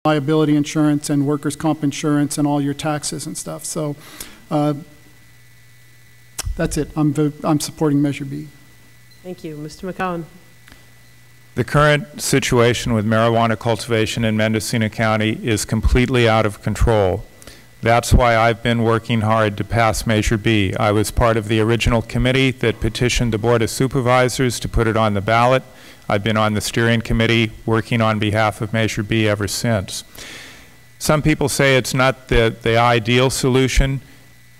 liability insurance and workers' comp insurance and all your taxes and stuff. So that's it. I'm supporting Measure B. Thank you. Mr. McCowan. The current situation with marijuana cultivation in Mendocino County is completely out of control. That's why I've been working hard to pass Measure B. I was part of the original committee that petitioned the Board of Supervisors to put it on the ballot. I've been on the steering committee working on behalf of Measure B ever since. Some people say it's not the ideal solution.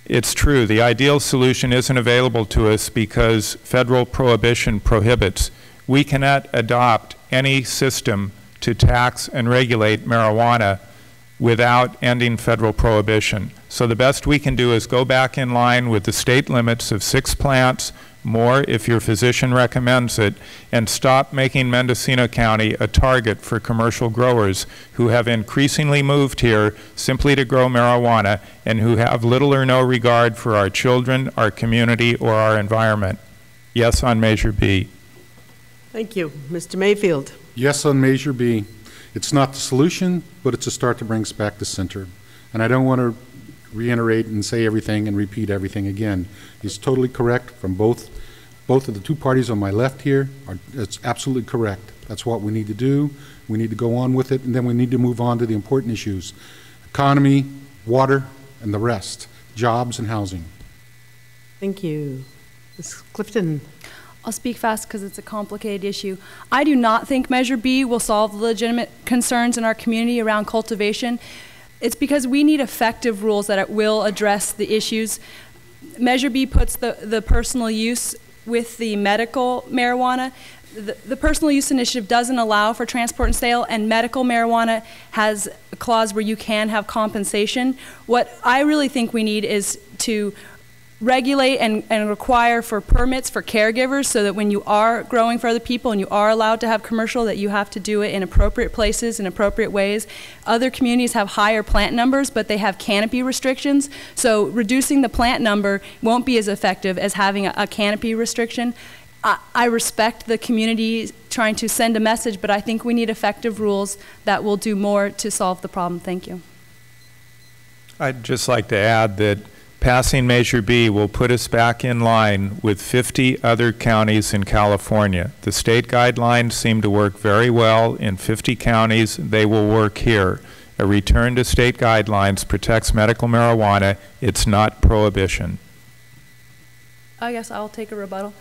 It's true. The ideal solution isn't available to us because federal prohibition prohibits. We cannot adopt any system to tax and regulate marijuana without ending federal prohibition. So the best we can do is go back in line with the state limits of 6 plants, more if your physician recommends it, and stop making Mendocino County a target for commercial growers who have increasingly moved here simply to grow marijuana and who have little or no regard for our children, our community, or our environment. Yes on Measure B. Thank you. Mr. Mayfield. Yes on Measure B. It's not the solution, but it's a start to bring us back to center. And I don't want to reiterate and say everything and repeat everything again. He's totally correct from both of the two parties on my left here. It's absolutely correct. That's what we need to do. We need to go on with it, and then we need to move on to the important issues. Economy, water, and the rest. Jobs and housing. Thank you. Ms. Clifton. I'll speak fast because it's a complicated issue. I do not think Measure B will solve the legitimate concerns in our community around cultivation. It's because we need effective rules that will address the issues. Measure B puts the personal use with the medical marijuana. The personal use initiative doesn't allow for transport and sale, and medical marijuana has a clause where you can have compensation. What I really think we need is to regulate and require for permits for caregivers so that when you are growing for other people and you are allowed to have commercial, that you have to do it in appropriate places, in appropriate ways. Other communities have higher plant numbers, but they have canopy restrictions. So reducing the plant number won't be as effective as having a canopy restriction. I respect the community trying to send a message, but I think we need effective rules that will do more to solve the problem. Thank you. I'd just like to add that passing Measure B will put us back in line with 50 other counties in California. The state guidelines seem to work very well in 50 counties. They will work here. A return to state guidelines protects medical marijuana. It's not prohibition. I guess I'll take a rebuttal.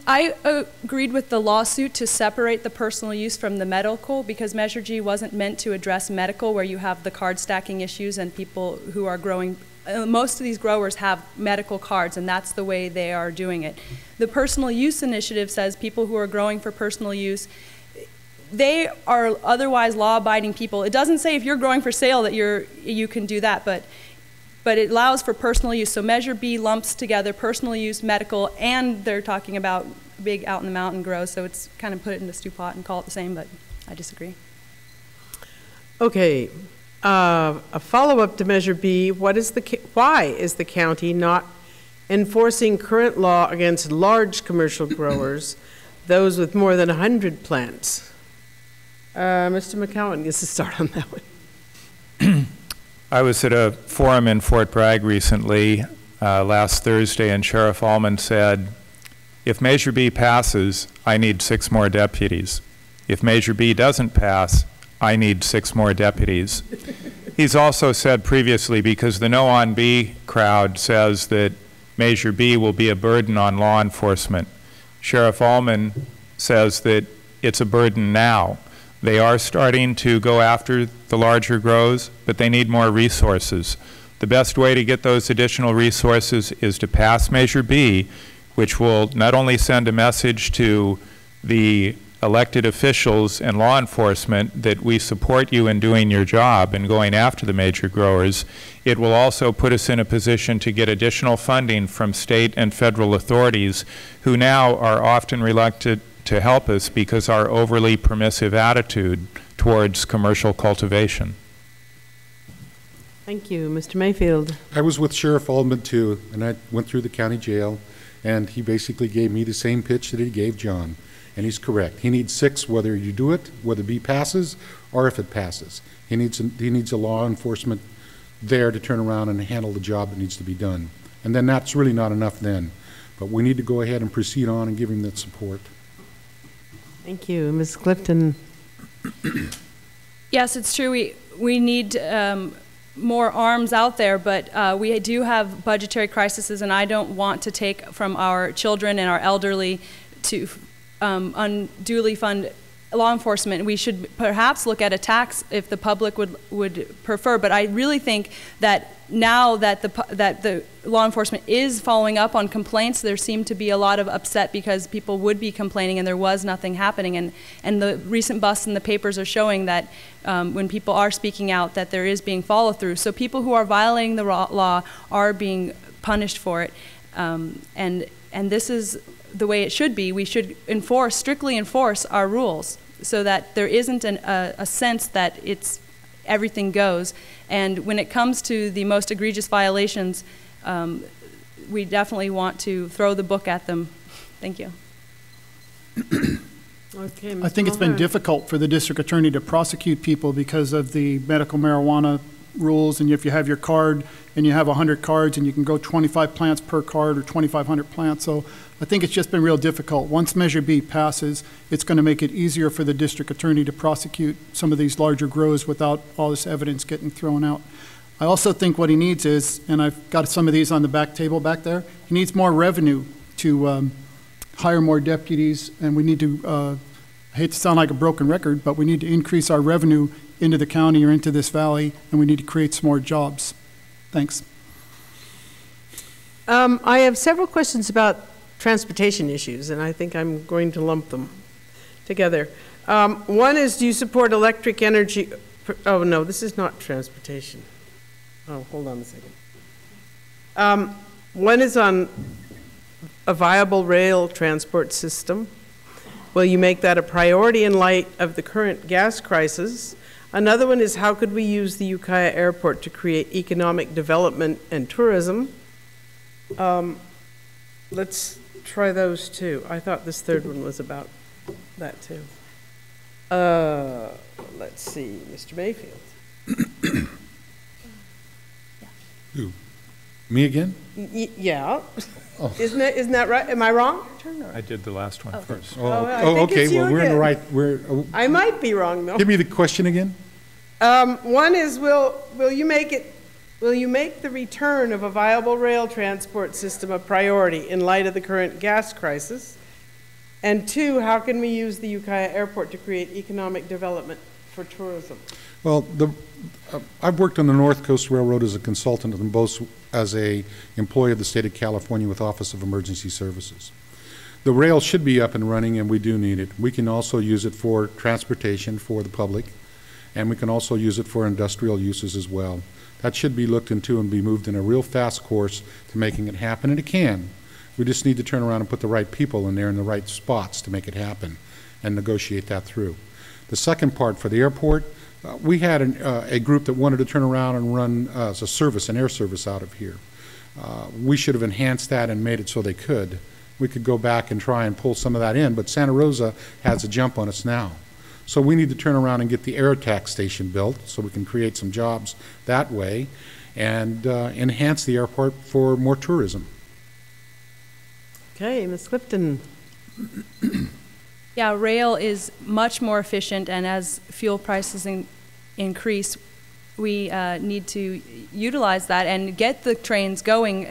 I agreed with the lawsuit to separate the personal use from the medical because Measure G wasn't meant to address medical where you have the card stacking issues and people who are growing. Most of these growers have medical cards and that's the way they are doing it. The personal use initiative says people who are growing for personal use, they are otherwise law-abiding people. It doesn't say if you're growing for sale that you can do that, but it allows for personal use. So Measure B lumps together personal use, medical, and they're talking about big out in the mountain grow, so it's kind of put it in a stew pot and call it the same, but I disagree. Okay, a follow-up to Measure B, why is the county not enforcing current law against large commercial growers, those with more than 100 plants? Mr. McCowan gets to start on that one. I was at a forum in Fort Bragg recently, last Thursday, and Sheriff Allman said, if Measure B passes, I need 6 more deputies. If Measure B doesn't pass, I need 6 more deputies. He's also said previously, because the No on B crowd says that Measure B will be a burden on law enforcement. Sheriff Allman says that it's a burden now. They are starting to go after the larger grows, but they need more resources. The best way to get those additional resources is to pass Measure B, which will not only send a message to the elected officials and law enforcement that we support you in doing your job and going after the major growers, it will also put us in a position to get additional funding from state and federal authorities who now are often reluctant to help us because our overly permissive attitude towards commercial cultivation. Thank you. Mr. Mayfield. I was with Sheriff Allman too, and I went through the county jail, and he basically gave me the same pitch that he gave John. And he's correct. He needs 6 whether you do it, whether B passes, or if it passes. He needs a law enforcement there to turn around and handle the job that needs to be done. And then that's really not enough then. But we need to go ahead and proceed on and give him that support. Thank you. Ms. Clifton. Yes, it's true. We need more arms out there, but we do have budgetary crises, and I don't want to take from our children and our elderly to unduly fund law enforcement. We should perhaps look at a tax if the public would prefer, but I really think that now that the law enforcement is following up on complaints, there seemed to be a lot of upset because people would be complaining and there was nothing happening, and the recent busts in the papers are showing that when people are speaking out that there is being follow through. So people who are violating the law are being punished for it, and this is the way it should be. We should strictly enforce our rules so that there isn't a sense that everything goes. And when it comes to the most egregious violations, we definitely want to throw the book at them. Thank you. Okay, I think it's been difficult for the district attorney to prosecute people because of the medical marijuana rules, and if you have your card and you have 100 cards and you can go 25 plants per card or 2,500 plants. So I think it's just been real difficult. Once Measure B passes, it's going to make it easier for the district attorney to prosecute some of these larger grows without all this evidence getting thrown out. I also think what he needs is, and I've got some of these on the back table back there, he needs more revenue to hire more deputies, and we need to, I hate to sound like a broken record, but we need to increase our revenue into the county or into this valley, and we need to create some more jobs. Thanks. I have several questions about transportation issues, and I think I'm going to lump them together. One is, do you support electric energy? Oh, no, this is not transportation. Oh, hold on a second. One is on a viable rail transport system. Will you make that a priority in light of the current gas crisis? Another one is, how could we use the Ukiah Airport to create economic development and tourism? Let's try those two. I thought this third one was about that too. Let's see, Mr. Mayfield. Who? Me again? Yeah. Oh. Isn't that right? Am I wrong? I did the last one first. Okay. Well, we're in the right. I might be wrong though. Give me the question again. One is, will you make the return of a viable rail transport system a priority in light of the current gas crisis? And 2, how can we use the Ukiah Airport to create economic development for tourism? Well, I've worked on the North Coast Railroad as a consultant and both as a employee of the state of California with Office of Emergency Services. The rail should be up and running, and we do need it. We can also use it for transportation for the public, and we can also use it for industrial uses as well. That should be looked into and be moved in a real fast course to making it happen, and it can. We just need to turn around and put the right people in there in the right spots to make it happen and negotiate that through. The second part for the airport, we had a group that wanted to turn around and run as a service, an air service out of here. We should have enhanced that and made it so they could. We could go back and try and pull some of that in, but Santa Rosa has a jump on us now. So we need to turn around and get the air tax station built so we can create some jobs that way and enhance the airport for more tourism. Okay, Ms. Clifton. Yeah, rail is much more efficient, and as fuel prices increase, we need to utilize that and get the trains going,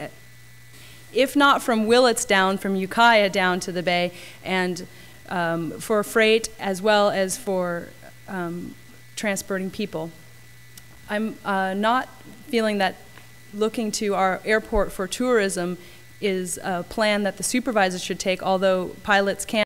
if not from Willits down, from Ukiah down to the Bay, and for freight as well as for transporting people. I'm not feeling that looking to our airport for tourism is a plan that the supervisors should take, although pilots can